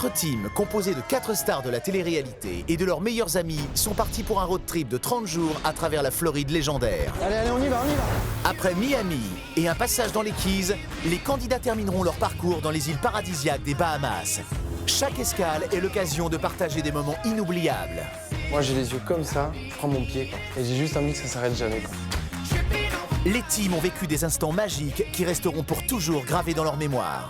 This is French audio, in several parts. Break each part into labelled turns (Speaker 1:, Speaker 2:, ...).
Speaker 1: 4 teams composés de 4 stars de la télé-réalité et de leurs meilleurs amis sont partis pour un road trip de 30 jours à travers la Floride légendaire.
Speaker 2: Allez, on y va.
Speaker 1: Après Miami et un passage dans les Keys, les candidats termineront leur parcours dans les îles paradisiaques des Bahamas. Chaque escale est l'occasion de partager des moments inoubliables.
Speaker 2: Moi, j'ai les yeux comme ça, je prends mon pied, quoi. Et j'ai juste envie que ça s'arrête jamais, quoi.
Speaker 1: Les teams ont vécu des instants magiques qui resteront pour toujours gravés dans leur mémoire.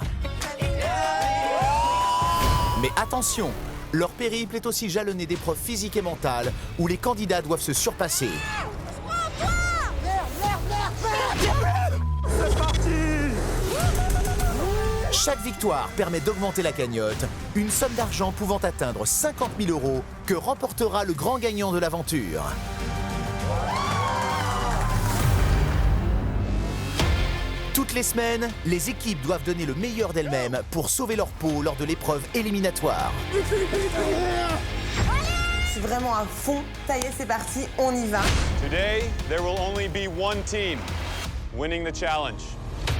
Speaker 1: Mais attention, leur périple est aussi jalonné d'épreuves physiques et mentales où les candidats doivent se surpasser.
Speaker 3: C'est parti!
Speaker 1: Chaque victoire permet d'augmenter la cagnotte, une somme d'argent pouvant atteindre 50 000 € que remportera le grand gagnant de l'aventure. Toutes les semaines, les équipes doivent donner le meilleur d'elles-mêmes pour sauver leur peau lors de l'épreuve éliminatoire.
Speaker 4: Je suis vraiment à fond. Ça y est, c'est parti, on y va.
Speaker 5: Today, there will only be one team winning the challenge.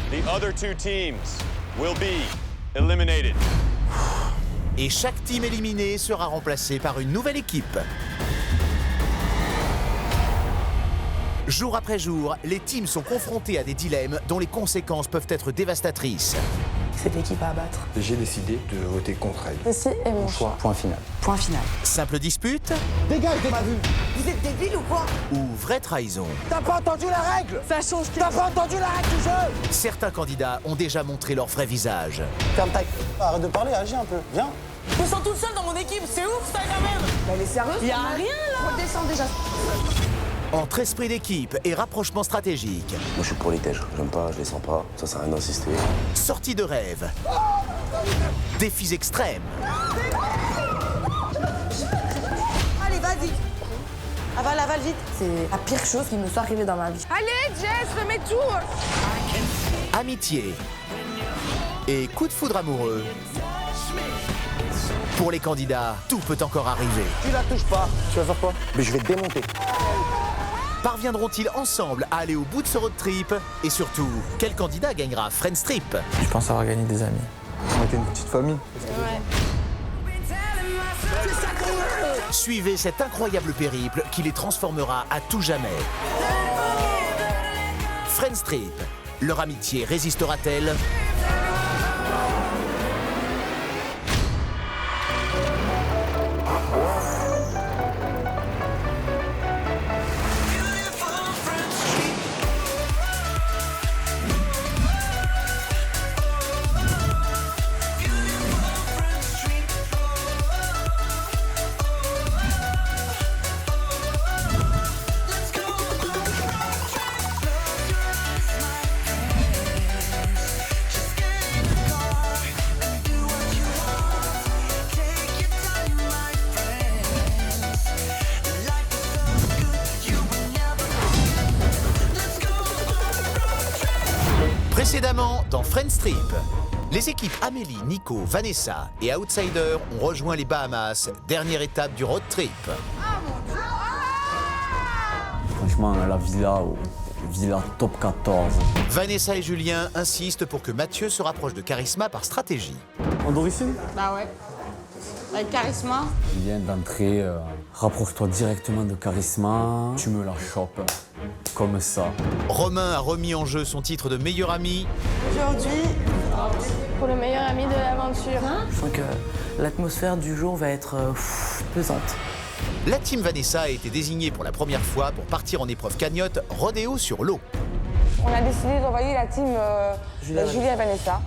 Speaker 5: The other 2 teams will be eliminated.
Speaker 1: Et chaque team éliminé sera remplacé par une nouvelle équipe. Jour après jour, les teams sont confrontés à des dilemmes dont les conséquences peuvent être dévastatrices.
Speaker 4: C'est l'équipe à abattre.
Speaker 6: J'ai décidé de voter contre elle.
Speaker 4: Ceci est mon choix.
Speaker 6: Point final.
Speaker 4: Point final.
Speaker 1: Simple dispute
Speaker 2: Dégage de ma vue.
Speaker 4: Vous êtes débile ou quoi?
Speaker 1: ou vraie trahison?
Speaker 2: T'as pas entendu la règle?
Speaker 4: Ça change
Speaker 2: T'as pas entendu la règle du jeu?
Speaker 1: Certains candidats ont déjà montré leur vrai visage.
Speaker 2: Ferme ta... Arrête de parler, agis un peu. Viens.
Speaker 4: Je me sens toute seule dans mon équipe, c'est ouf ça quand même. Mais elle est sérieuse? Y'a rien là. Redescends déjà.
Speaker 1: Entre esprit d'équipe et rapprochement stratégique,
Speaker 7: Moi, je suis pour les tèges. J'aime pas, je les sens pas. Ça sert à rien d'insister.
Speaker 1: sortie de rêve, défis extrêmes,
Speaker 4: Allez, vas-y. Avale vite. C'est la pire chose qui me soit arrivée dans ma vie.
Speaker 8: Allez, Jess, remets tout.
Speaker 1: amitié et coup de foudre amoureux. Pour les candidats, tout peut encore arriver.
Speaker 2: Tu la touches pas. Tu vas faire quoi? Mais je vais te démonter.
Speaker 1: Parviendront-ils ensemble à aller au bout de ce road trip? Et surtout, quel candidat gagnera Friends Trip?
Speaker 2: Je pense avoir gagné des amis. On était une petite famille.
Speaker 1: Suivez cet incroyable périple qui les transformera à tout jamais. Friends Trip, leur amitié résistera-t-elle? Précédemment, dans Friends Trip, les équipes Amélie, Nico, Vanessa et Outsider ont rejoint les Bahamas, dernière étape du road trip.
Speaker 9: Franchement, la villa top 14.
Speaker 1: Vanessa et Julien insistent pour que Mathieu se rapproche de Charisma par stratégie.
Speaker 2: On dort ici?
Speaker 8: Bah ouais. Avec Charisma.
Speaker 9: Viens d'entrer, rapproche-toi directement de Charisma, tu me la chopes, comme ça.
Speaker 1: Romain a remis en jeu son titre de meilleur ami.
Speaker 4: Aujourd'hui,
Speaker 8: Pour le meilleur ami de l'aventure.
Speaker 4: je sens que l'atmosphère du jour va être pesante.
Speaker 1: La team Vanessa a été désignée pour la première fois pour partir en épreuve cagnotte rodéo sur l'eau.
Speaker 8: On a décidé d'envoyer la team Julie et Vanessa.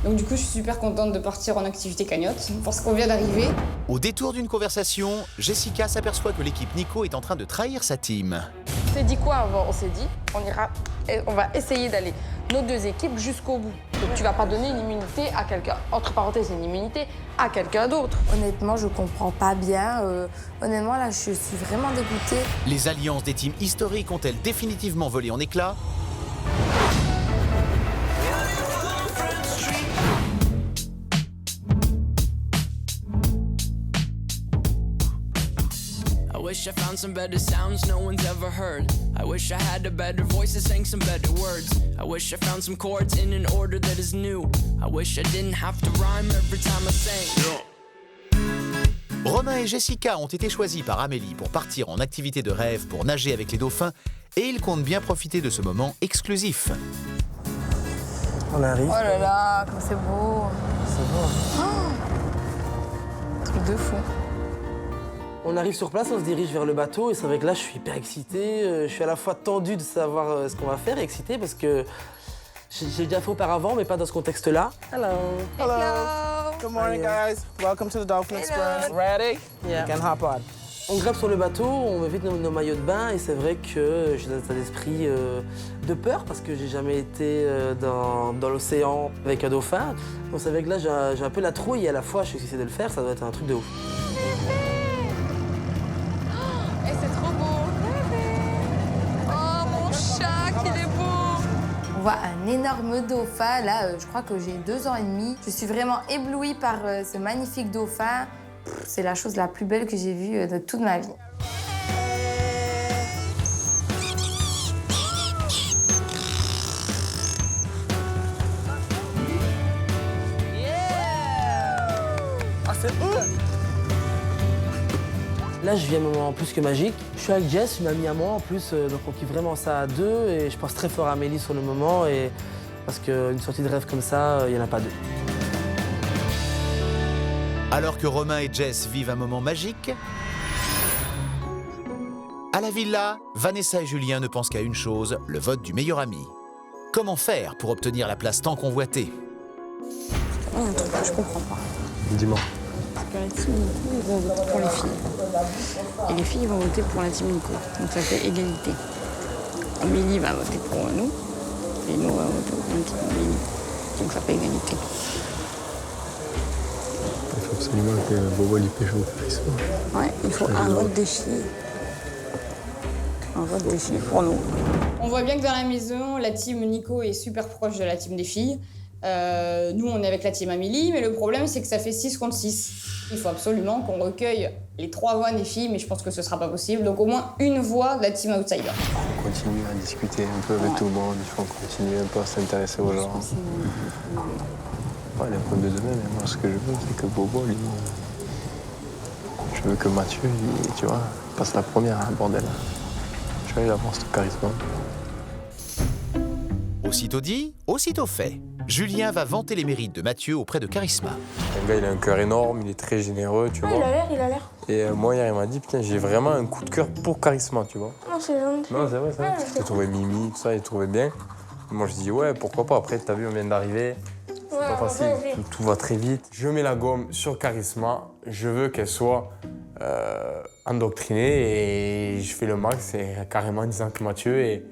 Speaker 10: Donc du coup, je suis super contente de partir en activité cagnotte parce qu'on vient d'arriver.
Speaker 1: Au détour d'une conversation, Jessica s'aperçoit que l'équipe Nico est en train de trahir sa team.
Speaker 8: On s'est dit quoi avant? On s'est dit, on va essayer d'aller nos 2 équipes jusqu'au bout. Donc tu vas pas donner une immunité à quelqu'un, entre parenthèses, une immunité à quelqu'un d'autre.
Speaker 4: Honnêtement, je comprends pas bien. Honnêtement, là, je suis vraiment dégoûtée.
Speaker 1: Les alliances des teams historiques ont-elles définitivement volé en éclats?
Speaker 11: I wish I found some better sounds no one's ever heard. I wish I had a better voice that sang some better words. I wish I found some chords in an order that is new. I wish I didn't have to rhyme every time I sang.
Speaker 1: Romain et Jessica ont été choisis par Amélie pour partir en activité de rêve pour nager avec les dauphins et ils comptent bien profiter de ce moment exclusif.
Speaker 2: On arrive.
Speaker 8: Oh là là, comme c'est beau.
Speaker 2: C'est beau.
Speaker 8: Truc de fou.
Speaker 3: On arrive sur place, on se dirige vers le bateau et c'est vrai que là je suis hyper excité. Je suis à la fois tendu de savoir ce qu'on va faire et excité parce que j'ai déjà fait auparavant mais pas dans ce contexte-là. Hello.
Speaker 8: Hello.
Speaker 2: Good morning, guys. Welcome to the Dolphin Experience.
Speaker 3: Ready?
Speaker 2: You can hop on.
Speaker 3: On grimpe sur le bateau, on met vite nos maillots de bain et c'est vrai que j'ai un état d'esprit de peur parce que j'ai jamais été dans l'océan avec un dauphin. Donc c'est vrai que là j'ai un peu la trouille et à la fois je suis excité de le faire, ça doit être un truc de ouf.
Speaker 8: Et c'est trop beau. Oh, mon chat, qu'il est beau. On voit un énorme dauphin. Là, je crois que j'ai 2 ans et demi. Je suis vraiment éblouie par ce magnifique dauphin. C'est la chose la plus belle que j'ai vue de toute ma vie.
Speaker 3: Ah, c'est eux! Là, je vis un moment plus que magique. Je suis avec Jess, une amie à moi en plus, donc on kiffe vraiment ça à deux et je pense très fort à Amélie sur le moment et parce qu'une sortie de rêve comme ça, il n'y en a pas deux.
Speaker 1: Alors que Romain et Jess vivent un moment magique, à la villa, Vanessa et Julien ne pensent qu'à une chose, le vote du meilleur ami. Comment faire pour obtenir la place tant convoitée?
Speaker 10: Un truc que je comprends pas.
Speaker 6: Dis-moi.
Speaker 10: Parce que la team Nico, ils vont voter pour les filles. Et les filles vont voter pour la team Nico. Donc ça fait égalité. Amélie va voter pour nous. Et nous, on va voter pour la team Amélie. Donc ça fait égalité.
Speaker 6: Il faut absolument que Bobo lui pêche au charisme.
Speaker 10: Ouais, il faut un vote des filles. Un vote des filles pour nous. On voit bien que dans la maison, la team Nico est super proche de la team des filles. Nous, on est avec la team Amélie, mais le problème, c'est que ça fait 6 contre 6. Il faut absolument qu'on recueille les 3 voix des filles, mais je pense que ce sera pas possible. Donc au moins une voix de la team Outsider.
Speaker 6: On continue à discuter un peu avec tout le monde, il faut continuer un peu à s'intéresser aux gens. Ouais, les problèmes de demain, mais moi, ce que je veux, c'est que Bobo, lui, je veux que Mathieu, tu vois, passe la première, hein, bordel. Je vais avoir ce charisme.
Speaker 1: Aussitôt dit, aussitôt fait. Julien va vanter les mérites de Mathieu auprès de Charisma.
Speaker 6: Le gars, il a un cœur énorme, il est très généreux, tu vois.
Speaker 4: Il a l'air.
Speaker 6: Et moi, hier, il m'a dit, putain, j'ai vraiment un coup de cœur pour Charisma, tu vois.
Speaker 4: Non, c'est gentil.
Speaker 6: Non, c'est vrai, ça. J'ai trouvé Mimi, tout ça, il trouvait bien. Et moi, je dis, ouais, pourquoi pas. Après, t'as vu, on vient d'arriver. C'est pas facile, tout va très vite. Je mets la gomme sur Charisma, je veux qu'elle soit endoctrinée et je fais le max et carrément en disant que Mathieu est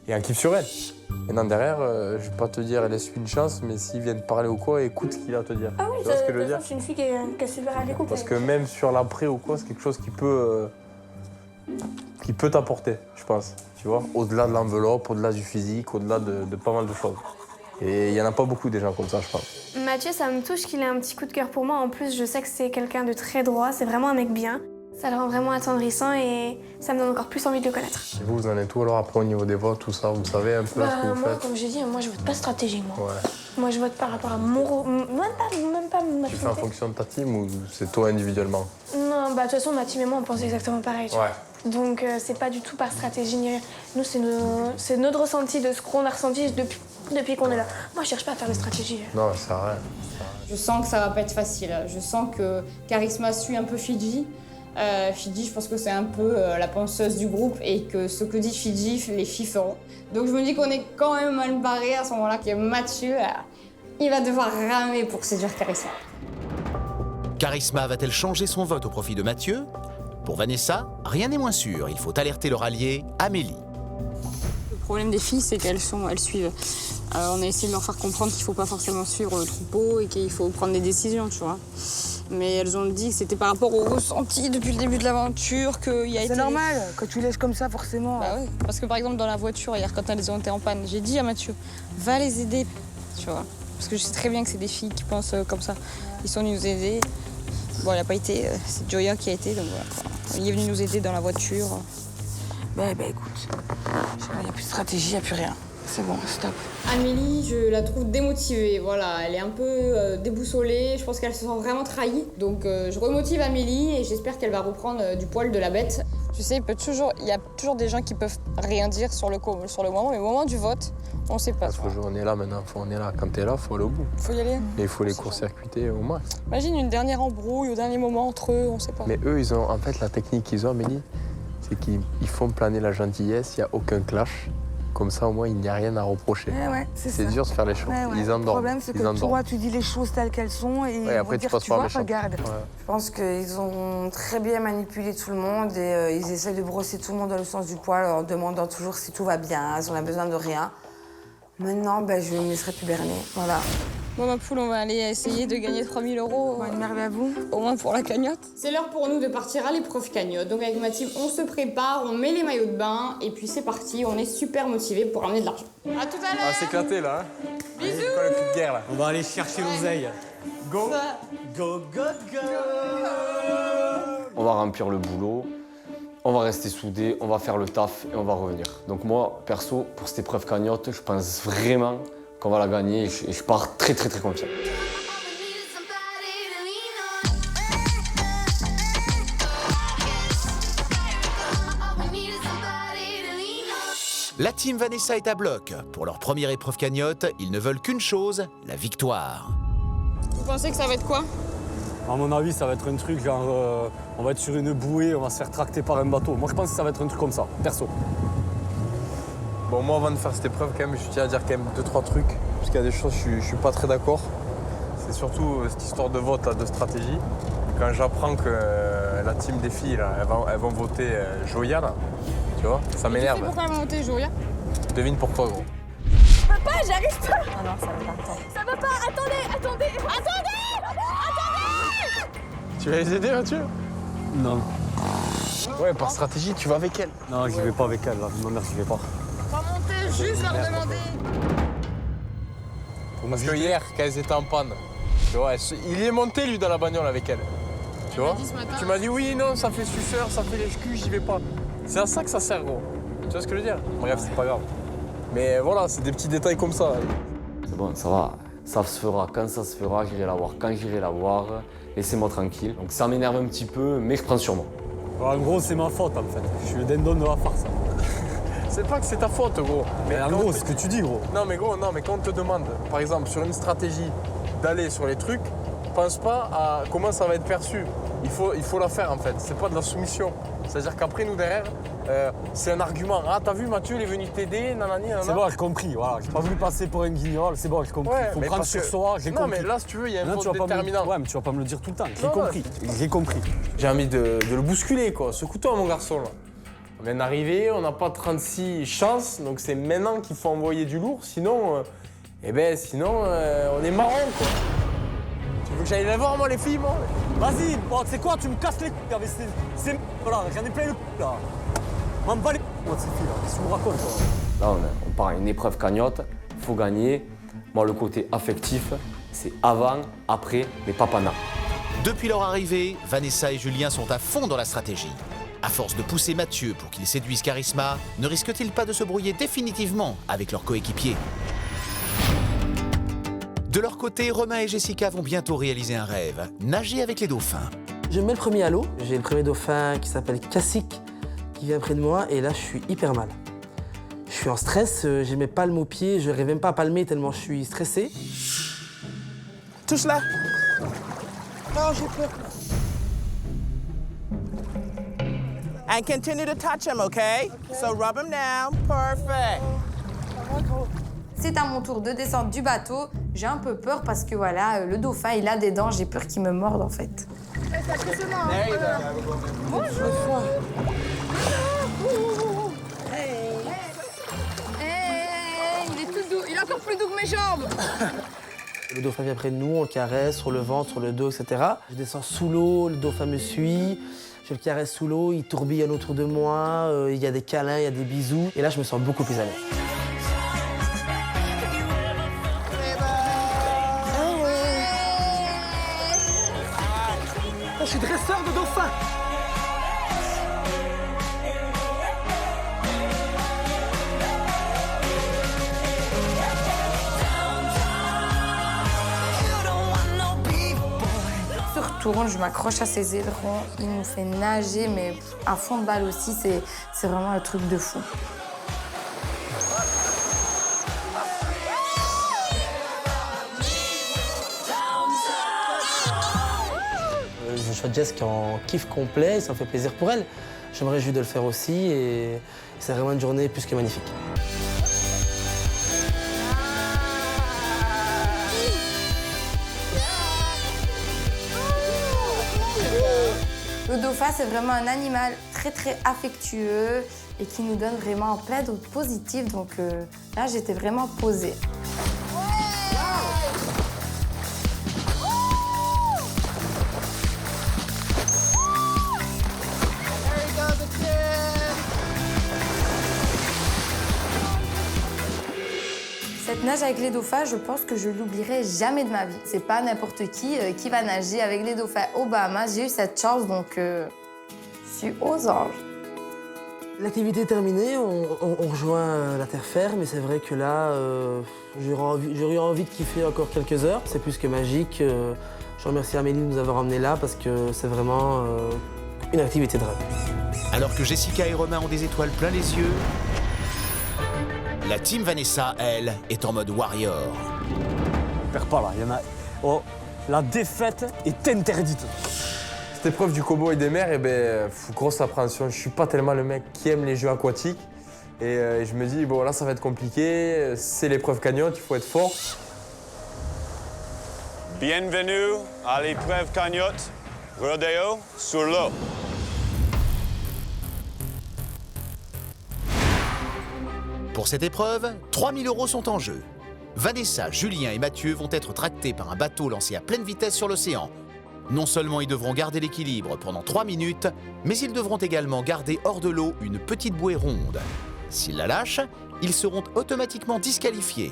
Speaker 6: un kiff sur elle. Maintenant derrière, je vais pas te dire laisse-lui une chance, mais s'il vient te parler ou quoi, écoute ce qu'il a à te dire.
Speaker 4: Ah oui,
Speaker 6: tu vois ce que je veux dire?
Speaker 4: c'est une fille qui est super à l'écoute.
Speaker 6: Parce que même sur l'après ou quoi, c'est quelque chose qui peut t'apporter, je pense. Tu vois, au-delà de l'enveloppe, au-delà du physique, au-delà de pas mal de choses. Et il y en a pas beaucoup des gens comme ça, je pense.
Speaker 12: Mathieu, ça me touche qu'il ait un petit coup de cœur pour moi. En plus, je sais que c'est quelqu'un de très droit, c'est vraiment un mec bien. Ça le rend vraiment attendrissant et ça me donne encore plus envie de le connaître.
Speaker 6: Et vous en êtes où alors après au niveau des votes, tout ça, vous savez un peu ce que vous
Speaker 12: moi,
Speaker 6: faites?
Speaker 12: comme j'ai dit, moi je vote pas stratégie, moi.
Speaker 6: Ouais.
Speaker 12: Moi je vote par rapport à mon même pas ma
Speaker 6: Tu fais en fonction de ta team ou c'est toi individuellement?
Speaker 12: Non, bah de toute façon, ma team et moi, on pense exactement pareil. Tu vois. Donc c'est pas du tout par stratégie ni rien. Nous, c'est notre ressenti de ce qu'on a ressenti depuis qu'on est là. Moi, je cherche pas à faire de stratégie.
Speaker 6: Non, ça sert à rien.
Speaker 10: Je sens que ça va pas être facile. Je sens que Charisma suit un peu Fidji. Fidji, je pense que c'est un peu la penseuse du groupe et que ce que dit Fidji, les filles feront. Donc je me dis qu'on est quand même mal barré à ce moment-là, que Mathieu, il va devoir ramer pour séduire Charisma.
Speaker 1: Charisma va-t-elle changer son vote au profit de Mathieu? Pour Vanessa, rien n'est moins sûr. Il faut alerter leur allié, Amélie.
Speaker 10: Le problème des filles, c'est qu'elles suivent. On a essayé de leur faire comprendre qu'il ne faut pas forcément suivre le troupeau et qu'il faut prendre des décisions, tu vois. Mais elles ont dit que c'était par rapport au ressenti depuis le début de l'aventure qu'il y a été...
Speaker 4: C'est normal, quand tu laisses comme ça, forcément.
Speaker 10: Bah oui, parce que par exemple, dans la voiture, hier, quand elles ont été en panne, j'ai dit à Mathieu, va les aider, tu vois. Parce que je sais très bien que c'est des filles qui pensent comme ça. Ils sont venus nous aider. Bon, elle n'a pas été, c'est Joya qui a été, donc voilà, quoi. Il est venu nous aider dans la voiture.
Speaker 4: Bah écoute, il n'y a plus de stratégie, il n'y a plus rien. C'est bon, stop.
Speaker 10: Amélie, je la trouve démotivée, voilà, elle est un peu déboussolée, je pense qu'elle se sent vraiment trahie. Donc je remotive Amélie et j'espère qu'elle va reprendre du poil de la bête.
Speaker 13: Tu sais, il y a toujours des gens qui peuvent rien dire sur le moment, mais au moment du vote, on sait pas.
Speaker 6: On est là maintenant, on est là. Quand t'es là, faut aller au bout.
Speaker 13: Faut y aller.
Speaker 6: Et il faut les court-circuiter au max.
Speaker 13: Imagine une dernière embrouille au dernier moment entre eux, on sait pas.
Speaker 6: Mais eux, en fait, la technique qu'ils ont, Amélie, c'est qu'ils font planer la gentillesse, il n'y a aucun clash. Comme ça, au moins, il n'y a rien à reprocher.
Speaker 4: Ouais,
Speaker 6: c'est dur de faire les choses. Ils endorment.
Speaker 4: Le problème, c'est que toi, tu dis les choses telles qu'elles sont et ils
Speaker 6: après,
Speaker 4: vont dire, tu vois, regarde. Je pense qu'ils ont très bien manipulé tout le monde et ils essaient de brosser tout le monde dans le sens du poil en demandant toujours si tout va bien, si on a besoin de rien. Maintenant, je me laisserai plus berner, voilà.
Speaker 13: Bon, ma poule, on va aller essayer de gagner 3 000 €.
Speaker 4: Bonne merde à vous.
Speaker 13: Au moins pour la cagnotte.
Speaker 10: C'est l'heure pour nous de partir à l'épreuve cagnotte. Donc avec ma team, on se prépare, on met les maillots de bain et puis c'est parti, on est super motivés pour ramener de l'argent. À tout à l'heure.
Speaker 6: Ah, c'est éclaté là.
Speaker 10: Bisous.
Speaker 6: C'est quoi le cul de guerre là?
Speaker 9: On va aller chercher l'oseille.
Speaker 6: Go.
Speaker 9: Go, go, go.
Speaker 14: On va remplir le boulot, on va rester soudés, on va faire le taf et on va revenir. Donc moi, perso, pour cette épreuve cagnotte, je pense vraiment qu'on va la gagner et je pars très confiant.
Speaker 1: La team Vanessa est à bloc. Pour leur première épreuve cagnotte, ils ne veulent qu'une chose, la victoire.
Speaker 13: Vous pensez que ça va être quoi?
Speaker 9: À mon avis, ça va être un truc genre, on va être sur une bouée, on va se faire tracter par un bateau. Moi, je pense que ça va être un truc comme ça, perso.
Speaker 6: Bon, moi, avant de faire cette épreuve, quand même, je tiens à dire quand même 2-3 trucs. Parce qu'il y a des choses, je suis pas très d'accord. C'est surtout cette histoire de vote, là, de stratégie. Quand j'apprends que la team des filles, là, elles vont voter Joya, là, tu vois, ça m'énerve.
Speaker 13: Tu sais pourquoi elles vont voter Joya?
Speaker 6: Devine pourquoi, gros.
Speaker 12: Je peux pas, j'arrive pas.
Speaker 4: Ah non, ça va pas.
Speaker 12: Ça va pas, attendez.
Speaker 6: Tu vas les aider, Mathieu?
Speaker 9: Non.
Speaker 6: Ouais, par stratégie, tu vas avec elle.
Speaker 9: Non, j'y vais pas avec elle, là. Non, merci, j'y vais pas.
Speaker 13: On va monter, juste leur demander.
Speaker 6: Parce que hier, quand elles étaient en panne, tu vois, il est monté, lui, dans la bagnole avec elle. Tu vois? Tu m'as dit oui, non, ça fait suceur, ça fait lèche-cul, j'y vais pas. C'est à ça que ça sert, gros. Tu vois ce que je veux dire? Bref, c'est pas grave. Mais voilà, c'est des petits détails comme ça.
Speaker 14: C'est bon, ça va. Ça se fera quand ça se fera, j'irai la voir quand j'irai la voir. Laissez-moi tranquille. Donc ça m'énerve un petit peu, mais je prends sur moi.
Speaker 9: En gros, c'est ma faute, en fait. Je suis le dindon de la farce.
Speaker 6: C'est pas que c'est ta faute, gros.
Speaker 9: Mais en gros, c'est ce que tu dis, gros.
Speaker 6: Non, mais gros, quand on te demande, par exemple, sur une stratégie, d'aller sur les trucs, pense pas à comment ça va être perçu. Il faut la faire, en fait. C'est pas de la soumission. C'est-à-dire qu'après, nous, derrière, c'est un argument. Ah, t'as vu, Mathieu, il est venu t'aider, nanani, nanana.
Speaker 9: C'est bon, j'ai compris, voilà. J'ai pas voulu passer pour un guignol, c'est bon, j'ai compris.
Speaker 6: Ouais,
Speaker 9: faut prendre sur soi, j'ai
Speaker 6: Non,
Speaker 9: compris.
Speaker 6: mais là, si tu veux, il y a un faute déterminant.
Speaker 9: Ouais, mais tu vas pas me le dire tout le temps. J'ai compris.
Speaker 6: J'ai envie de le bousculer, quoi. Secoue-toi, mon garçon, là. On vient d'arriver, on n'a pas 36 chances, donc c'est maintenant qu'il faut envoyer du lourd, sinon, on est marrant, quoi. Tu veux que j'aille les voir, moi, les filles, moi?
Speaker 9: Vas-y, bon, tu sais quoi, tu me casses les couilles avec ces voilà, j'en ai plein le cul, là. M'en bats les couilles, moi, de ces filles, là. Qu'est-ce que tu me racontes, toi?
Speaker 14: Là, on part à une épreuve cagnotte, il faut gagner. Moi, le côté affectif, c'est avant, après, mais pas pendant.
Speaker 1: Depuis leur arrivée, Vanessa et Julien sont à fond dans la stratégie. À force de pousser Mathieu pour qu'il séduise Charisma, ne risquent-ils pas de se brouiller définitivement avec leurs coéquipiers? De leur côté, Romain et Jessica vont bientôt réaliser un rêve, nager avec les dauphins.
Speaker 3: Je mets le premier à l'eau. J'ai le premier dauphin qui s'appelle Cassique, qui vient près de moi, et là, je suis hyper mal. Je suis en stress, j'ai mes palmes aux pieds, je n'arrive même pas à palmer tellement je suis stressé.
Speaker 2: Touche-la.
Speaker 15: Oh, j'ai peur. And continue to touch him, okay? So rub him down. Perfect.
Speaker 8: C'est à mon tour de descendre du bateau. J'ai un peu peur parce que voilà, le dauphin, il a des dents. J'ai peur qu'il me morde en fait.
Speaker 12: Bonjour.
Speaker 8: Hey, il est tout doux. Il est encore plus doux que mes jambes.
Speaker 3: Le dauphin vient près de nous, on le caresse sur le ventre, sur le dos, etc. Je descends sous l'eau, le dauphin me suit. Je le caresse sous l'eau, il tourbillonne autour de moi, il y a des câlins, il y a des bisous. Et là, je me sens beaucoup plus à l'aise.
Speaker 15: Je suis dresseur de dauphins.
Speaker 8: tourne, je m'accroche à ses ailerons. Il nous fait nager, mais à fond de balle aussi, c'est vraiment un truc de fou.
Speaker 3: Je vois Jess qui est en kiff complet, ça me fait plaisir pour elle. J'aimerais juste de le faire aussi et c'est vraiment une journée plus que magnifique.
Speaker 8: Le dauphin, c'est vraiment un animal très affectueux et qui nous donne vraiment plein d'autres positifs. Donc là, j'étais vraiment posée. Cette nage avec les dauphins, je pense que je l'oublierai jamais de ma vie. C'est pas n'importe qui va nager avec les dauphins aux Bahamas. J'ai eu cette chance, donc je suis aux anges.
Speaker 3: L'activité est terminée, on rejoint la terre ferme, mais c'est vrai que là, j'aurais envie de kiffer encore quelques heures. C'est plus que magique. Je remercie Amélie de nous avoir emmenés là parce que c'est vraiment une activité de rêve.
Speaker 1: Alors que Jessica et Romain ont des étoiles plein les yeux, la team Vanessa, elle, est en mode warrior.
Speaker 9: Perds pas là, il y en a... Oh, la défaite est interdite.
Speaker 6: Cette épreuve du cowboy des mers, grosse appréhension. Je suis pas tellement le mec qui aime les jeux aquatiques. Et je me dis, bon là ça va être compliqué, c'est l'épreuve cagnotte, il faut être fort.
Speaker 5: Bienvenue à l'épreuve cagnotte, rodeo sur l'eau.
Speaker 1: Pour cette épreuve, 3 000 € sont en jeu. Vanessa, Julien et Mathieu vont être tractés par un bateau lancé à pleine vitesse sur l'océan. Non seulement ils devront garder l'équilibre pendant 3 minutes, mais ils devront également garder hors de l'eau une petite bouée ronde. S'ils la lâchent, ils seront automatiquement disqualifiés.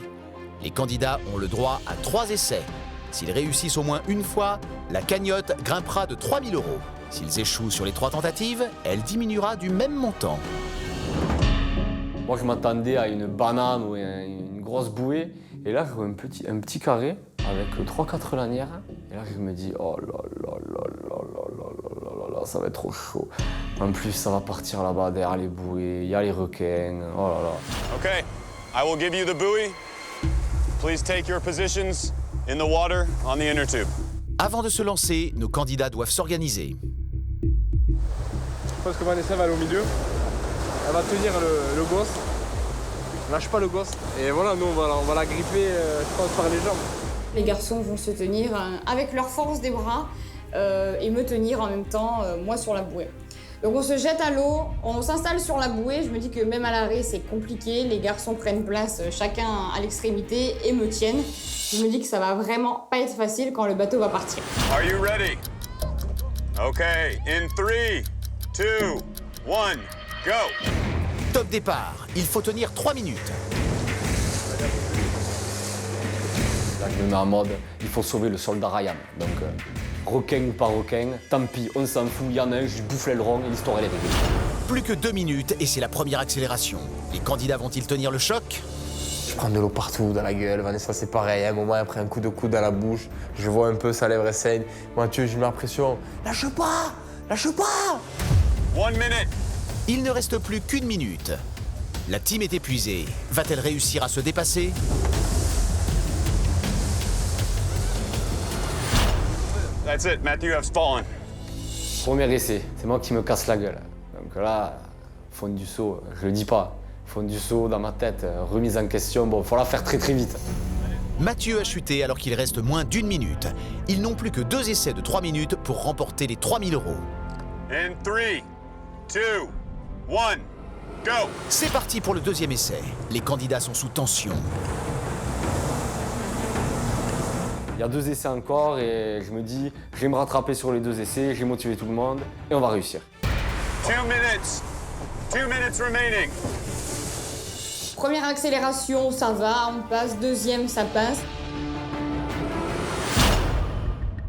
Speaker 1: Les candidats ont le droit à 3 essais. S'ils réussissent au moins une fois, la cagnotte grimpera de 3 000 €. S'ils échouent sur les 3 tentatives, elle diminuera du même montant.
Speaker 14: Moi, je m'attendais à une banane ou une grosse bouée. Et là, je vois un petit carré avec 3-4 lanières. Et là, je me dis, oh là là là là là là là là, ça va être trop chaud. En plus, ça va partir là-bas derrière les bouées. Il y a les requins. Oh là là.
Speaker 5: Okay, I will give you the buoy. Please take your positions in the water on the inner tube.
Speaker 1: Avant de se lancer, nos candidats doivent s'organiser.
Speaker 6: Je pense que Vanessa va aller au milieu. Elle va tenir le gosse. Lâche pas le gosse. Et voilà, nous on va la gripper, je pense, par les jambes.
Speaker 10: Les garçons vont se tenir avec leur force des bras et me tenir en même temps, moi, sur la bouée. Donc on se jette à l'eau, on s'installe sur la bouée. Je me dis que même à l'arrêt, c'est compliqué. Les garçons prennent place chacun à l'extrémité et me tiennent. Je me dis que ça va vraiment pas être facile quand le bateau va partir.
Speaker 5: Are you ready? Okay, in 3, 2, 1, go!
Speaker 1: Top départ, il faut tenir 3 minutes.
Speaker 14: Là, je me mets en mode, il faut sauver le soldat Ryan. Donc, requin ou pas requin, tant pis, on s'en fout, il y en a un, je lui bouffe l'aileron et l'histoire elle est réglée.
Speaker 1: Plus que 2 minutes et c'est la première accélération. Les candidats vont-ils tenir le choc?
Speaker 2: Je prends de l'eau partout, dans la gueule. Vanessa, c'est pareil. À un moment, elle prend un coup de coude dans la bouche. Je vois un peu sa lèvre saigne. Mathieu, je mets la pression. Lâche pas! Lâche pas!
Speaker 5: 1 minute.
Speaker 1: Il ne reste plus qu'1 minute. La team est épuisée. Va-t-elle réussir à se dépasser?
Speaker 5: That's it, Matthew has fallen.
Speaker 14: Premier essai, c'est moi qui me casse la gueule. Donc là, fond du saut, je le dis pas. Fond du saut dans ma tête, remise en question, bon, faut la faire très vite.
Speaker 1: Mathieu a chuté alors qu'il reste moins d'1 minute. Ils n'ont plus que 2 essais de 3 minutes pour remporter les 3 000 €.
Speaker 5: In 3, 2, 1, go!
Speaker 1: C'est parti pour le deuxième essai. Les candidats sont sous tension.
Speaker 14: Il y a 2 essais encore et je me dis, je vais me rattraper sur les 2 essais, j'ai motivé tout le monde et on va réussir.
Speaker 5: 2 minutes. 2 minutes remaining.
Speaker 10: Première accélération, ça va, on passe. Deuxième, ça passe.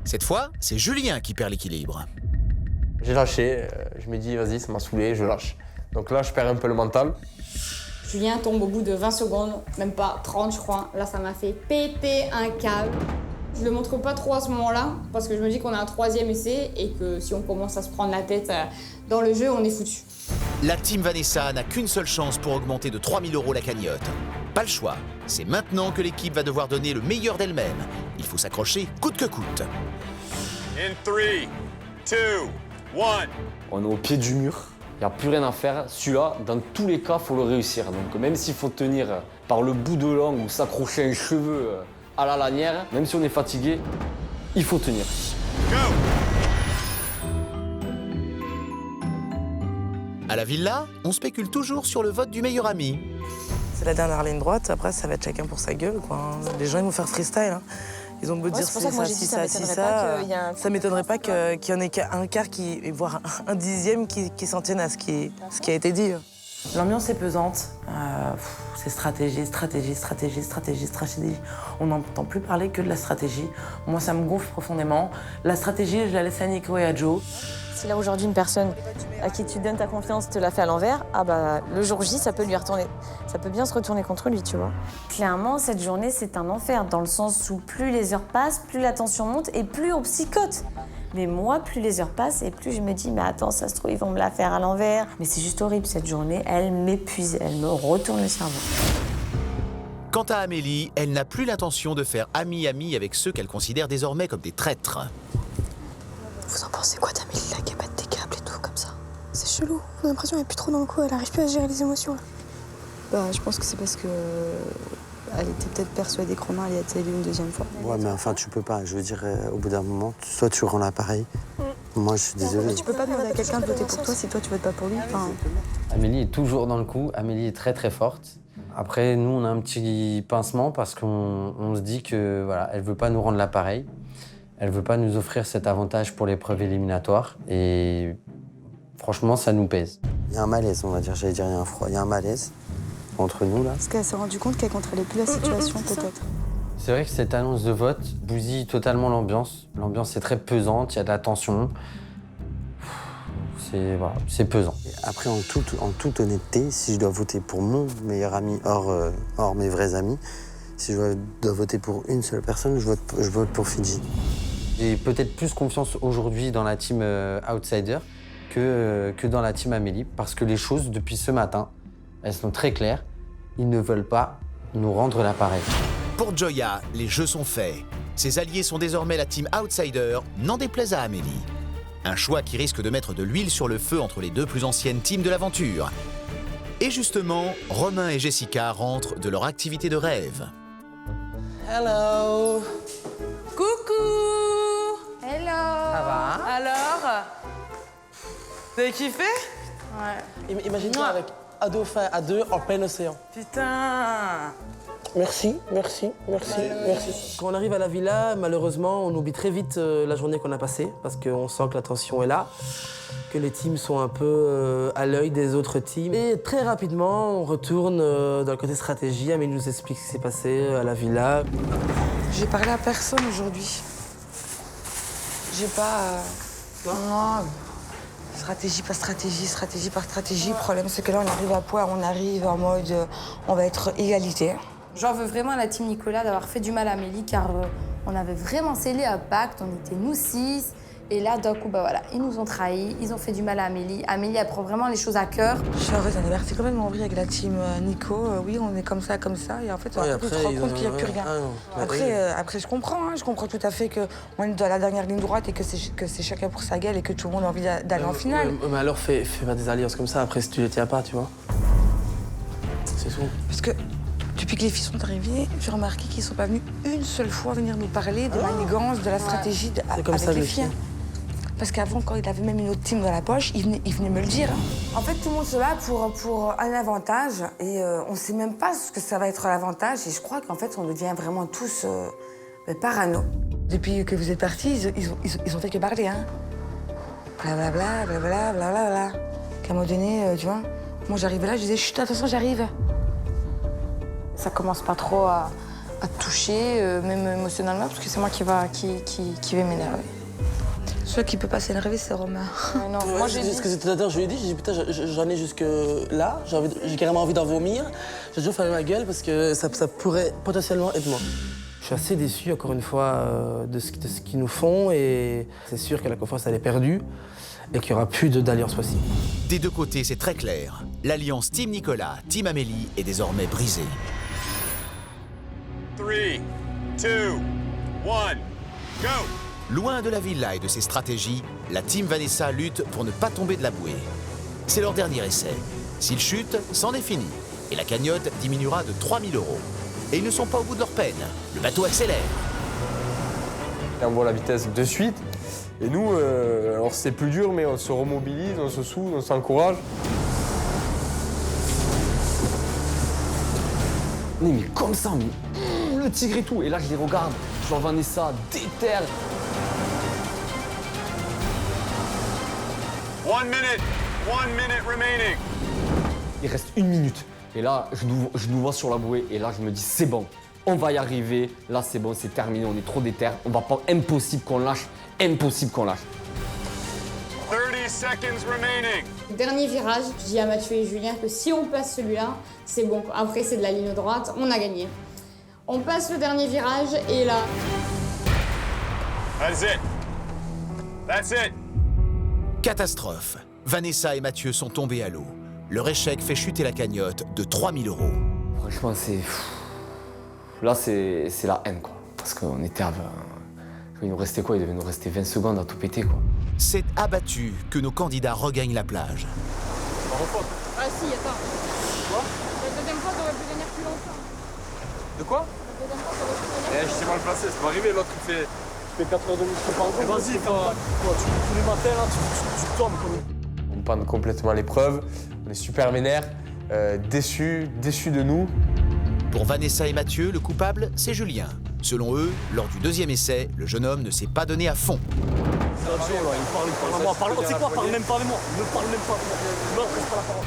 Speaker 1: Cette fois, c'est Julien qui perd l'équilibre.
Speaker 2: J'ai lâché, je me dis vas-y, ça m'a saoulé, je lâche. Donc là, je perds un peu le mental.
Speaker 10: Julien tombe au bout de 20 secondes, même pas 30 je crois. Là, ça m'a fait péter un câble. Je le montre pas trop à ce moment-là, parce que je me dis qu'on a un 3e essai et que si on commence à se prendre la tête dans le jeu, on est foutu.
Speaker 1: La team Vanessa n'a qu'une seule chance pour augmenter de 3 000 € la cagnotte. Pas le choix, c'est maintenant que l'équipe va devoir donner le meilleur d'elle-même. Il faut s'accrocher coûte que coûte.
Speaker 5: In 3, 2, 1.
Speaker 14: On est au pied du mur, il n'y a plus rien à faire. Celui-là, dans tous les cas, il faut le réussir. Donc même s'il faut tenir par le bout de langue ou s'accrocher un cheveu à la lanière, même si on est fatigué, il faut tenir.
Speaker 1: À la villa, on spécule toujours sur le vote du meilleur ami.
Speaker 3: C'est la dernière ligne droite, après ça va être chacun pour sa gueule, quoi. Ils vont faire freestyle, hein. Ils ont beau dire
Speaker 13: c'est pour ça que moi j'ai dit ça
Speaker 3: ça m'étonnerait pas qu'il y en ait qu'un quart, voire un dixième qui s'en tienne à ce qui a été dit. L'ambiance est pesante, c'est stratégie. On n'entend plus parler que de la stratégie. Moi, ça me gonfle profondément. La stratégie, je la laisse à Nico et à Joe.
Speaker 13: Si là aujourd'hui une personne à qui tu donnes ta confiance te la fait à l'envers, ah bah le jour J ça peut lui retourner. Ça peut bien se retourner contre lui, tu vois. Clairement, cette journée c'est un enfer, dans le sens où plus les heures passent, plus la tension monte et plus on psychote. Mais moi, plus les heures passent et plus je me dis, mais attends, ça se trouve, ils vont me la faire à l'envers. Mais c'est juste horrible, cette journée, elle m'épuise, elle me retourne le cerveau.
Speaker 1: Quant à Amélie, elle n'a plus l'intention de faire ami-ami avec ceux qu'elle considère désormais comme des traîtres.
Speaker 12: Vous en pensez quoi d'Amélie, là, qui pète des câbles et tout, comme ça? C'est chelou, on a l'impression qu'elle est plus trop dans le coup, elle arrive plus à gérer les émotions, là.
Speaker 16: Bah, je pense que c'est parce que elle était peut-être persuadée que Romain allait être élu une deuxième fois.
Speaker 17: Ouais, mais enfin, tu peux pas. Je veux dire, au bout d'un moment, soit tu rends l'appareil. Moi, je suis désolé.
Speaker 16: Mais tu peux pas demander à quelqu'un de voter pour toi si toi, tu votes pas pour lui. Enfin...
Speaker 18: Amélie est toujours dans le coup. Amélie est très, très forte. Après, nous, on a un petit pincement parce qu'on se dit que voilà, elle veut pas nous rendre l'appareil. Elle veut pas nous offrir cet avantage pour l'épreuve éliminatoire. Et franchement, ça nous pèse.
Speaker 17: Il y a un malaise, on va dire. J'allais dire, il y a un froid. Il y a un malaise entre nous, là.
Speaker 16: Parce qu'elle s'est rendue compte qu'elle contrôlait plus la situation, peut-être.
Speaker 18: C'est vrai que cette annonce de vote bousille totalement l'ambiance. L'ambiance est très pesante, il y a de la tension. C'est pesant.
Speaker 17: Après, en toute honnêteté, si je dois voter pour mon meilleur ami hors mes vrais amis, si je dois voter pour une seule personne, je vote pour Fidji.
Speaker 18: J'ai peut-être plus confiance aujourd'hui dans la team Outsider que dans la team Amélie, parce que les choses, depuis ce matin, elles sont très claires. Ils ne veulent pas nous rendre l'appareil.
Speaker 1: Pour Joya, les jeux sont faits. Ses alliés sont désormais la team Outsider, n'en déplaise à Amélie. Un choix qui risque de mettre de l'huile sur le feu entre les deux plus anciennes teams de l'aventure. Et justement, Romain et Jessica rentrent de leur activité de rêve.
Speaker 3: Hello. Coucou.
Speaker 8: Hello.
Speaker 3: Ça va? Alors? Vous avez kiffé?
Speaker 8: Ouais.
Speaker 3: Imagine-toi avec un dauphin à deux en plein océan. Putain. Merci. Quand on arrive à la villa, malheureusement, on oublie très vite la journée qu'on a passée parce qu'on sent que la tension est là, que les teams sont un peu à l'œil des autres teams. Et très rapidement, on retourne dans le côté stratégie. Amélie nous explique ce qui s'est passé à la villa.
Speaker 4: J'ai parlé à personne aujourd'hui. J'ai pas... Non. Stratégie par stratégie. Le problème, c'est que là, on arrive à point, on arrive en mode... on va être égalité.
Speaker 8: J'en veux vraiment à la team Nicolas d'avoir fait du mal à Amélie, car on avait vraiment scellé un pacte, on était nous 6. Et là, d'un coup, bah voilà, ils nous ont trahis, ils ont fait du mal à Amélie. Amélie, elle prend vraiment les choses à cœur.
Speaker 4: Je suis en fait, on est parti complètement vrille avec la team Nico. Oui, on est comme ça. Et en fait, tu te rends compte qu'il n'y a plus rien. Après, je comprends tout à fait qu'on est dans la dernière ligne droite et que c'est chacun pour sa gueule et que tout le monde a envie d'aller en finale.
Speaker 3: Mais alors, fais pas des alliances comme ça, après, si tu les tiens pas, tu vois. C'est tout.
Speaker 4: Parce que depuis que les filles sont arrivées, j'ai remarqué qu'ils ne sont pas venus une seule fois venir nous parler de manigance, de la stratégie avec les filles. Parce qu'avant, quand il avait même une autre team dans la poche, il venait me le dire. En fait, tout le monde se bat pour un avantage et on ne sait même pas ce que ça va être l'avantage. Et je crois qu'en fait, on devient vraiment tous parano. Depuis que vous êtes partis, ils ont fait que parler, hein. Blablabla, blablabla. Qu'à un moment donné, tu vois, moi j'arrivais là, je disais, chut, attention, j'arrive. Ça commence pas trop à toucher, même émotionnellement, parce que c'est moi qui vais m'énerver. Celui qui peut pas s'énerver, c'est Romain.
Speaker 3: Non, moi j'ai dit ce que c'était tout à l'heure, je lui ai dit, putain, j'en ai jusque là, j'ai carrément envie d'en vomir. J'ai toujours fermé ma gueule parce que ça pourrait potentiellement être moi. Je suis assez déçu, encore une fois, de ce qu'ils nous font et c'est sûr que la confiance, elle est perdue et qu'il n'y aura plus d'alliance possible.
Speaker 1: Des deux côtés, c'est très clair. L'alliance Team Nicolas, Team Amélie est désormais brisée.
Speaker 5: 3, 2, 1, go!
Speaker 1: Loin de la villa et de ses stratégies, la Team Vanessa lutte pour ne pas tomber de la bouée. C'est leur dernier essai. S'ils chutent, c'en est fini. Et la cagnotte diminuera de 3 000 €. Et ils ne sont pas au bout de leur peine. Le bateau accélère.
Speaker 6: On voit la vitesse de suite. Et nous, alors c'est plus dur, mais on se remobilise, on se soude, on s'encourage.
Speaker 14: Mais comme ça, mais le tigre et tout. Et là, je les regarde, je vois Vanessa, déterre.
Speaker 5: 1 minute remaining.
Speaker 14: Il reste 1 minute. Et là, je nous vois sur la bouée. Et là, je me dis, c'est bon, on va y arriver. Là, c'est bon, c'est terminé, on est trop déter. On va pas, impossible qu'on lâche, impossible qu'on lâche.
Speaker 5: 30 seconds remaining.
Speaker 10: Dernier virage, je dis à Mathieu et Julien que si on passe celui-là, c'est bon. Après, c'est de la ligne droite, on a gagné. On passe le dernier virage et là...
Speaker 5: That's it. That's it.
Speaker 1: Catastrophe. Vanessa et Mathieu sont tombés à l'eau. Leur échec fait chuter la cagnotte de 3 000 €.
Speaker 14: Franchement, c'est... Là, c'est la haine, quoi. Parce qu'on était à... Il nous restait quoi? Il devait nous rester 20 secondes à tout péter, quoi.
Speaker 1: C'est abattu que nos candidats regagnent la plage.
Speaker 10: Ah si, attends.
Speaker 6: Quoi?
Speaker 10: La deuxième fois, t'aurais pu venir plus longtemps.
Speaker 6: De quoi?
Speaker 10: La deuxième fois, t'aurais pu venir.
Speaker 6: Je t'ai mal placé, c'est pas arrivé, l'autre il fait 4 heures de nuit.
Speaker 9: Vas-y, tous les matins, là, tu tombes comme...
Speaker 6: On panne complètement l'épreuve, on est super vénère, déçus de nous.
Speaker 1: Pour Vanessa et Mathieu, le coupable, c'est Julien. Selon eux, lors du deuxième essai, le jeune homme ne s'est pas donné à fond.
Speaker 9: Il parle à moi, tu sais quoi, parle même pas avec moi, ne parle même pas avec moi, ne m'adresse pas la parole.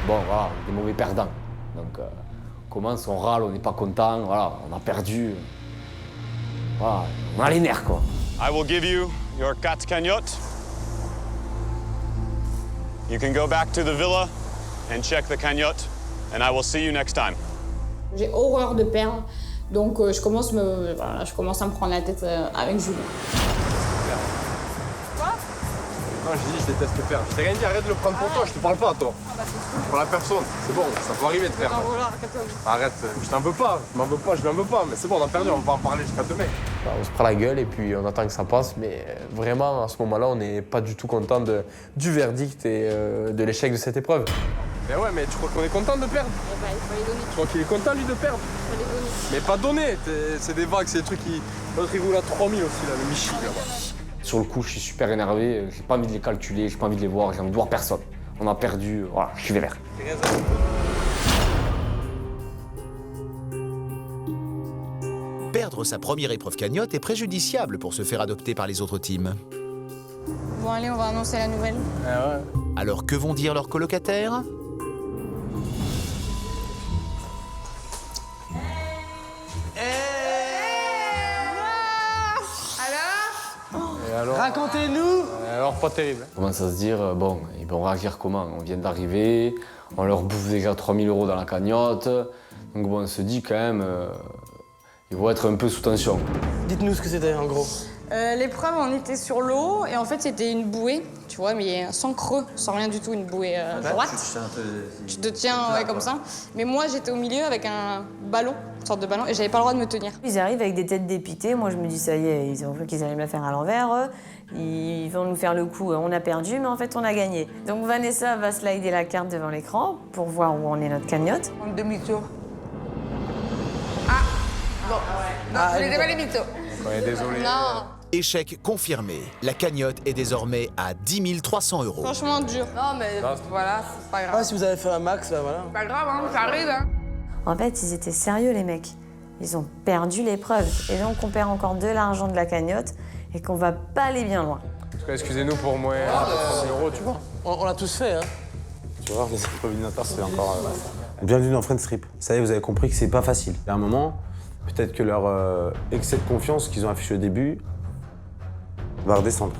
Speaker 14: Bon, voilà, on est des mauvais perdants. Donc, on commence, on râle, on n'est pas content, voilà, on a perdu. Voilà, on a les nerfs, quoi.
Speaker 5: I will give you your quatre cagnotte. You can go back to the villa and check the cagnotte, and I will see you next time.
Speaker 10: J'ai horreur de perdre, donc je commence à me prendre la tête avec Julien.
Speaker 6: Non, j'ai dit je déteste perdre. Je t'ai rien dit, arrête de le prendre pour toi, je te parle pas à toi. Pour la personne, c'est bon, ça peut arriver de perdre. Arrête, je t'en veux pas, je m'en veux pas, je n'en veux pas, mais c'est bon, on a perdu, on va pas en parler jusqu'à demain. On se prend la gueule et puis on attend que ça passe, mais vraiment, à ce moment-là, on n'est pas du tout content du verdict et de l'échec de cette épreuve. Mais ouais, mais tu crois qu'on est content de perdre?
Speaker 10: Il faut les donner.
Speaker 6: Tu crois qu'il est content, lui, de perdre?
Speaker 10: Il faut les donner.
Speaker 6: Mais pas donné, c'est des vagues, c'est des trucs qui... L'autre, il roule à 3000 aussi, là, le Michi, là-bas.
Speaker 14: Sur le coup, je suis super énervé, j'ai pas envie de les calculer, j'ai pas envie de les voir, j'ai envie de voir personne. On a perdu, voilà, je suis vénère.
Speaker 1: Perdre sa première épreuve cagnotte est préjudiciable pour se faire adopter par les autres teams.
Speaker 10: Bon allez, on va annoncer la nouvelle.
Speaker 6: Ah ouais.
Speaker 1: Alors que vont dire leurs colocataires?
Speaker 9: Racontez-nous!
Speaker 6: Alors, pas terrible.
Speaker 14: On commence à se dire, bon, ils vont réagir comment? On vient d'arriver, on leur bouffe déjà 3 000 € dans la cagnotte. Donc bon, on se dit quand même, ils vont être un peu sous tension.
Speaker 3: Dites-nous ce que c'était en gros.
Speaker 10: L'épreuve, on était sur l'eau et en fait c'était une bouée, tu vois, mais sans creux, sans rien du tout, une bouée droite. Tu te tiens ouais, comme ça. Mais moi j'étais au milieu avec un ballon, une sorte de ballon, et j'avais pas le droit de me tenir.
Speaker 13: Ils arrivent avec des têtes dépitées, moi je me dis ça y est, ils ont cru qu'ils allaient me la faire à l'envers, ils vont nous faire le coup, on a perdu mais en fait on a gagné. Donc Vanessa va slider la carte devant l'écran pour voir où en est notre cagnotte.
Speaker 4: En demi-tour. Ah bon, non, je n'étais pas les mythos.
Speaker 6: On est désolé.
Speaker 10: Non.
Speaker 1: Échec confirmé. La cagnotte est désormais à 10 300 €.
Speaker 10: Franchement dur.
Speaker 4: Non mais voilà, c'est pas grave.
Speaker 3: Ah, si vous avez fait un max, ben voilà.
Speaker 4: C'est pas grave, hein, ça arrive. Hein.
Speaker 13: En fait, ils étaient sérieux les mecs. Ils ont perdu l'épreuve et donc on perd encore de l'argent de la cagnotte et qu'on va pas aller bien loin.
Speaker 6: En tout cas, excusez-nous pour moins 300 €, tu vois.
Speaker 3: On l'a tous fait, hein.
Speaker 17: Tu vois, les épreuves éliminatoires, c'est encore... Bienvenue dans Friends Trip. Ça y est, vous avez compris que c'est pas facile. À un moment, peut-être que leur excès de confiance qu'ils ont affiché au début va redescendre.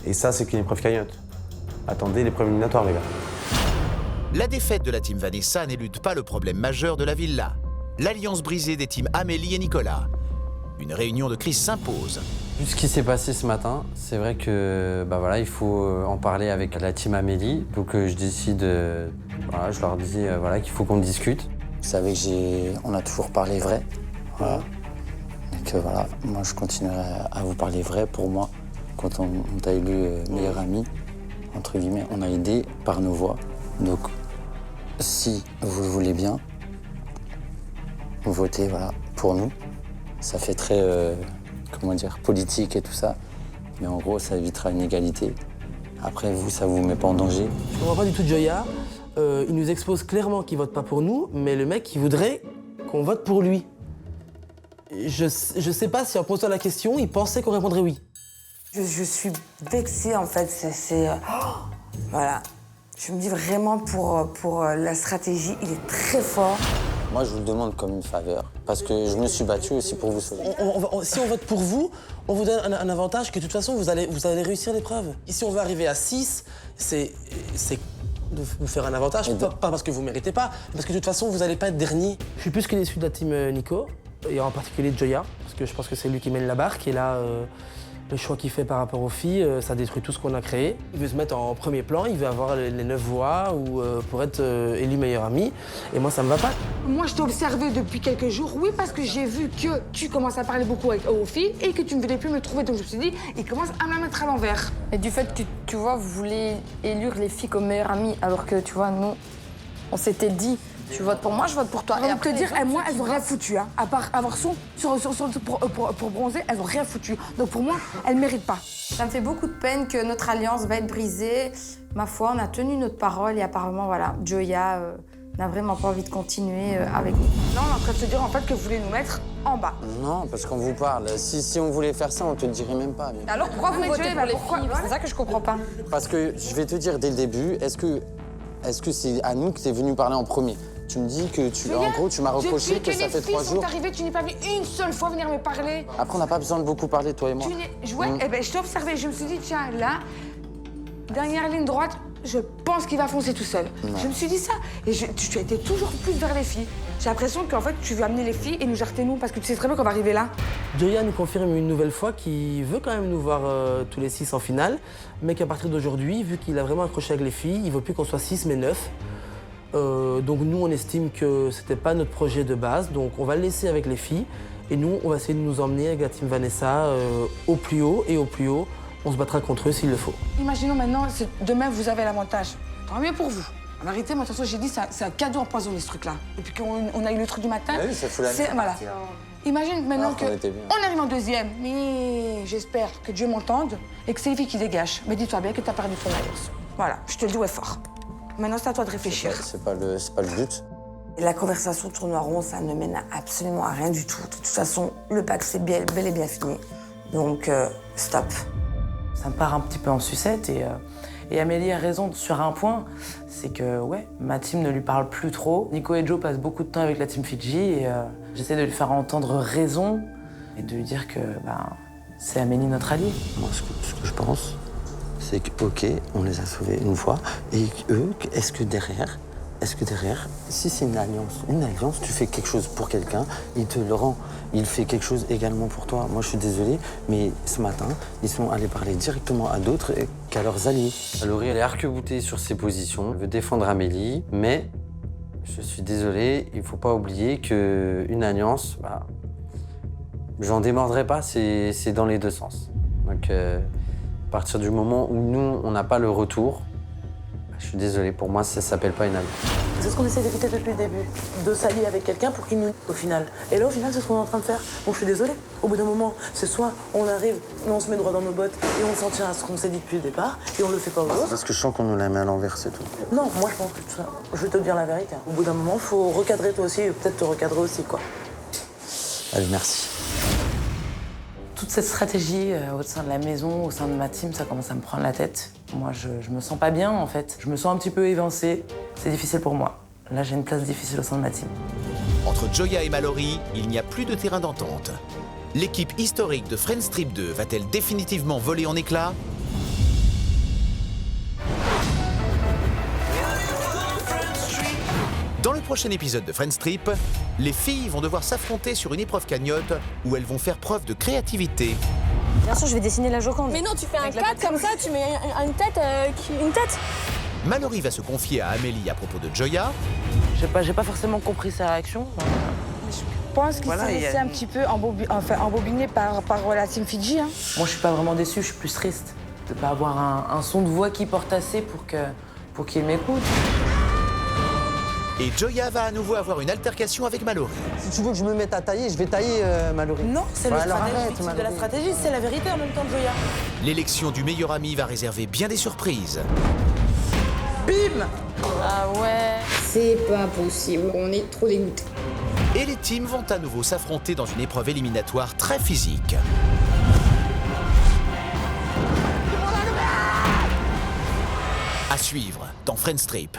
Speaker 17: Et ça, c'est qu'une épreuve cagnotte. Attendez l'épreuve éliminatoire, les gars.
Speaker 1: La défaite de la team Vanessa n'élude pas le problème majeur de la villa. L'alliance brisée des teams Amélie et Nicolas. une réunion de crise s'impose.
Speaker 18: Vu ce qui s'est passé ce matin, c'est vrai que il faut en parler avec la team Amélie. Donc je décide, je leur dis qu'il faut qu'on discute.
Speaker 19: Vous savez on a toujours parlé vrai. Voilà. Et que moi je continuerai à vous parler vrai pour moi. Quand on t'a élu meilleur ami, entre guillemets, on a aidé par nos voix. Donc si vous le voulez bien, votez pour nous. Ça fait très politique et tout ça. Mais en gros, ça évitera une égalité. Après, vous, ça vous met pas en danger.
Speaker 3: Je comprends pas du tout Joya. Il nous expose clairement qu'il vote pas pour nous, mais le mec, il voudrait qu'on vote pour lui. Je sais pas si en posant la question, il pensait qu'on répondrait oui.
Speaker 4: Je suis vexée, en fait. Voilà. Je me dis vraiment pour la stratégie, il est très fort.
Speaker 19: Moi, je vous le demande comme une faveur, parce que je me suis battu aussi pour vous sauver.
Speaker 3: Si on vote pour vous, on vous donne un avantage que de toute façon, vous allez réussir l'épreuve. Si on veut arriver à 6, c'est de vous faire un avantage, pas parce que vous ne méritez pas, mais parce que de toute façon, vous n'allez pas être dernier. Je suis plus que déçu de la team Nico, et en particulier de Joya, parce que je pense que c'est lui qui mène la barque, et là, le choix qu'il fait par rapport aux filles, ça détruit tout ce qu'on a créé. Il veut se mettre en premier plan, il veut avoir les 9 voix pour être élu meilleur ami. Et moi, ça me va pas.
Speaker 4: Moi, je t'ai observé depuis quelques jours, oui, parce que j'ai vu que tu commences à parler beaucoup aux filles et que tu ne voulais plus me trouver. Donc je me suis dit, il commence à me la mettre à l'envers.
Speaker 8: Et du fait que, tu vois, vous voulez élire les filles comme meilleures amies, alors que, tu vois, nous, on s'était dit, tu votes pour moi, je vote pour toi.
Speaker 4: Et après, te dire, moi, elles ont rien foutu, hein. À part avoir son pour bronzer, elles ont rien foutu. Donc pour moi, elles méritent pas.
Speaker 8: Ça me fait beaucoup de peine que notre alliance va être brisée. Ma foi, on a tenu notre parole et apparemment, Joya n'a vraiment pas envie de continuer avec nous.
Speaker 4: Non, on est en train de se dire en fait que vous voulez nous mettre en bas.
Speaker 19: Non, parce qu'on vous parle. Si on voulait faire ça, on te le dirait même pas. Mais...
Speaker 4: Alors pourquoi vous votez pour les filles?
Speaker 8: C'est ça que je comprends pas.
Speaker 19: Parce que je vais te dire dès le début, est-ce que c'est à nous que tu es venu parler en premier? Tu me dis que en gros, tu m'as reproché que ça fait 3 jours.
Speaker 4: Depuis que les filles sont arrivées, tu n'es pas venu une seule fois venir me parler.
Speaker 19: Après, on n'a pas besoin de beaucoup parler, toi et moi.
Speaker 4: Je t'ai observé, je me suis dit, tiens, là, dernière ligne droite, je pense qu'il va foncer tout seul. Non. Je me suis dit ça. Et tu étais toujours plus vers les filles. J'ai l'impression qu'en fait, tu veux amener les filles et nous jarter nous, parce que tu sais très bien qu'on va arriver là.
Speaker 3: Joya nous confirme une nouvelle fois qu'il veut quand même nous voir tous les 6 en finale, mais qu'à partir d'aujourd'hui, vu qu'il a vraiment accroché avec les filles, il ne veut plus qu'on soit 6 mais 9. Donc nous, on estime que c'était pas notre projet de base, donc on va le laisser avec les filles. Et nous, on va essayer de nous emmener avec la team Vanessa au plus haut, et au plus haut, on se battra contre eux s'il le faut.
Speaker 4: Imaginons maintenant, demain, vous avez l'avantage. Tant mieux pour vous. En vérité, moi, de toute façon, j'ai dit, c'est un cadeau empoisonné, ce truc-là. Depuis qu'on a eu le truc du matin,
Speaker 19: oui, ça fout la merde.
Speaker 4: Voilà. Imagine maintenant on arrive en deuxième, mais j'espère que Dieu m'entende et que c'est les filles qui dégagent. Mais dis-toi bien que t'as perdu ton alliance. Voilà, je te le dis ouais fort. Maintenant, c'est à toi de réfléchir.
Speaker 19: C'est pas le but.
Speaker 4: La conversation tourne en rond, ça ne mène absolument à rien du tout. De toute façon, le pacte, c'est bel et bien fini. Donc, stop.
Speaker 20: Ça me part un petit peu en sucette et Amélie a raison sur un point, c'est que ma team ne lui parle plus trop. Nico et Joe passent beaucoup de temps avec la team Fidji et j'essaie de lui faire entendre raison et de lui dire que c'est Amélie notre alliée.
Speaker 19: Moi, ce que je pense, c'est que, ok, on les a sauvés une fois, et eux, est-ce que derrière, si c'est une alliance, tu fais quelque chose pour quelqu'un, il te le rend. Il fait quelque chose également pour toi. Moi, je suis désolé, mais ce matin, ils sont allés parler directement à d'autres qu'à leurs alliés.
Speaker 18: Laurie, elle est arc-boutée sur ses positions. Elle veut défendre Amélie, mais je suis désolé, il ne faut pas oublier qu'une alliance, j'en démordrai pas, c'est dans les deux sens. Donc, à partir du moment où nous, on n'a pas le retour, je suis désolé, pour moi, ça s'appelle pas une alliance.
Speaker 20: C'est ce qu'on essaie d'éviter depuis le début, de s'allier avec quelqu'un pour qu'il nous au final. Et là, au final, c'est ce qu'on est en train de faire. Bon, je suis désolée. Au bout d'un moment, c'est soit on arrive, on se met droit dans nos bottes et on s'en tient à ce qu'on s'est dit depuis le départ et on le fait pas aux autres.
Speaker 19: Parce que je sens qu'on nous la met à l'envers, c'est tout.
Speaker 20: Non, moi, je pense que je vais te dire la vérité. Au bout d'un moment, il faut recadrer toi aussi et peut-être te recadrer aussi, quoi.
Speaker 19: Allez, merci.
Speaker 20: Toute cette stratégie au sein de la maison, au sein de ma team, ça commence à me prendre la tête. Moi, je me sens pas bien, en fait. Je me sens un petit peu évincée. C'est difficile pour moi. Là, j'ai une place difficile au sein de ma team.
Speaker 1: Entre Joya et Mallory, il n'y a plus de terrain d'entente. L'équipe historique de Friends Trip 2 va-t-elle définitivement voler en éclats? Dans le prochain épisode de Friends Trip, les filles vont devoir s'affronter sur une épreuve cagnotte où elles vont faire preuve de créativité.
Speaker 13: Bien sûr, je vais dessiner la Joconde.
Speaker 12: Mais non, tu fais un 4 comme ça, tu mets une tête. Une tête.
Speaker 1: Mallory va se confier à Amélie à propos de Joya.
Speaker 20: J'ai pas forcément compris sa réaction.
Speaker 21: Je pense qu'il s'est laissé un petit peu embobiner par la Team Fidji. Hein.
Speaker 20: Moi, je suis pas vraiment déçue, je suis plus triste de pas avoir un son de voix qui porte assez pour qu'il m'écoute.
Speaker 1: Et Joya va à nouveau avoir une altercation avec Mallory.
Speaker 19: Si tu veux que je me mette à tailler, je vais tailler Mallory.
Speaker 20: Non, c'est le de la stratégie, c'est la vérité en même temps, Joya.
Speaker 1: L'élection du meilleur ami va réserver bien des surprises.
Speaker 20: Bim!
Speaker 13: Ah ouais.
Speaker 10: C'est pas possible, on est trop dégoûtés.
Speaker 1: Et les teams vont à nouveau s'affronter dans une épreuve éliminatoire très physique. À suivre dans Friends Trip.